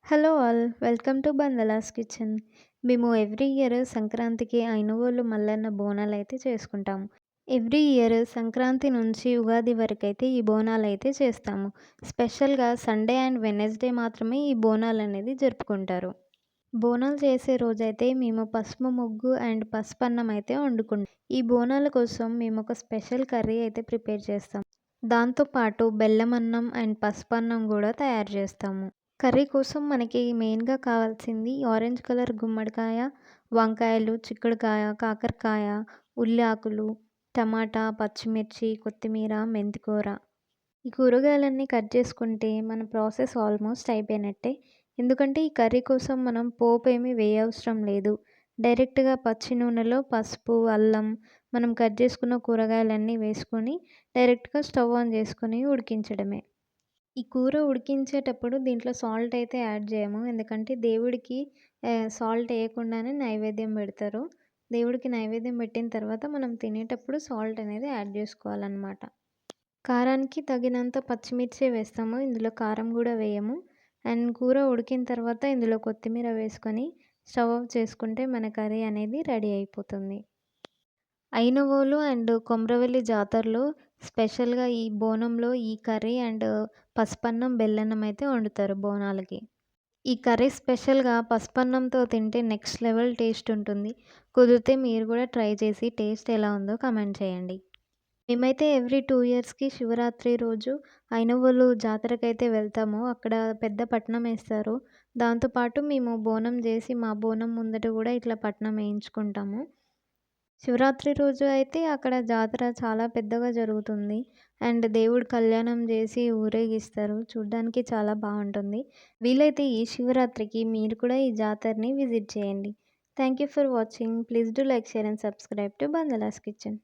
Hello all welcome to Bandla's kitchen. మేము every year సంక్రాంతికి అయినవోళ్ళు మల్లన్న బోనాలైతే చేసుకుంటాము. ఎవ్రీ ఇయర్ సంక్రాంతి నుంచి ఉగాది వరకైతే ఈ బోనాలైతే చేస్తాము. స్పెషల్‌గా సండే అండ్ వెడ్నెస్‌డే మాత్రమే ఈ బోనాలనేది జరుపుకుంటారు. బోనాలు చేసే రోజైతే మేము పసుపు ముగ్గు అండ్ పసుపన్నం అయితే వండుకుంటాం. ఈ బోనాల కోసం మేము ఒక స్పెషల్ కర్రీ అయితే ప్రిపేర్ చేస్తాం. దాంతో పాటు బెల్లం అన్నం అండ్ పసుపన్నం గూడా తయారు చేస్తాము. కర్రీ కోసం మనకి మెయిన్‌గా కావాల్సింది ఆరెంజ్ కలర్ గుమ్మడికాయ, వంకాయలు, చిక్కుడుకాయ, కాకరకాయ, ఉల్లి ఆకులు, టమాటా, పచ్చిమిర్చి, కొత్తిమీర, మెంతికూర. ఈ కూరగాయలన్నీ కట్ చేసుకుంటే మన ప్రాసెస్ ఆల్మోస్ట్ అయిపోయినట్టే. ఎందుకంటే ఈ కర్రీ కోసం మనం పోపేమి వేయవసరం లేదు. డైరెక్ట్‌గా పచ్చి నూనెలో పసుపు, అల్లం, మనం కట్ చేసుకున్న కూరగాయలన్నీ వేసుకొని డైరెక్ట్‌గా స్టవ్ ఆన్ చేసుకొని ఉడికించడమే. ఈ కూర ఉడికించేటప్పుడు దీంట్లో సాల్ట్ అయితే యాడ్ చేయము. ఎందుకంటే దేవుడికి సాల్ట్ ఎయకుండానే నైవేద్యం పెడతారు. దేవుడికి నైవేద్యం పెట్టిన తర్వాత మనం తినేటప్పుడు సాల్ట్ అనేది యాడ్ చేసుకోవాలనమాట. కారానికి తగినంత పచ్చిమిర్చి వేస్తాము. ఇందులో కారం గూడా వేయము. అండ్ కూర ఉడికిన తర్వాత ఇందులో కొత్తిమీర వేసుకొని స్టవ్ ఆఫ్ చేసుకుంటే మన కర్రీ అనేది రెడీ అయిపోతుంది. అయినవోలు అండ్ కొమ్రవెల్లి జాతరలో స్పెషల్‌గా ఈ బోనంలో ఈ కర్రీ అండ్ పసుపన్నం, బెల్లన్నం అయితే వండుతారు బోనాలకి. ఈ కర్రీ స్పెషల్‌గా పసుపన్నంతో తింటే నెక్స్ట్ లెవెల్ టేస్ట్ ఉంటుంది. కుదిరితే మీరు కూడా ట్రై చేసి టేస్ట్ ఎలా ఉందో కామెంట్ చేయండి. మేమైతే ఎవ్రీ 2 ఇయర్స్‌కి శివరాత్రి రోజు అయినవోలు జాతరకైతే వెళ్తాము. అక్కడ పెద్ద పట్నం ఏస్తారు. దాంతో పాటు మేము బోనం చేసి మా బోనం ముందట కూడా ఇట్లా పట్నం ఏయించుకుంటాము. శివరాత్రి రోజు అయితే అక్కడ జాతర చాలా పెద్దగా జరుగుతుంది. అండ్ దేవుడు కళ్యాణం చేసి ఊరేగిస్తారు. చూడ్డానికి చాలా బావుంటుంది. వీలైతే ఈ శివరాత్రికి మీరు కూడా ఈ జాతరని విజిట్ చేయండి. Thank you for watching. Please do like, share and subscribe to Bandla's kitchen.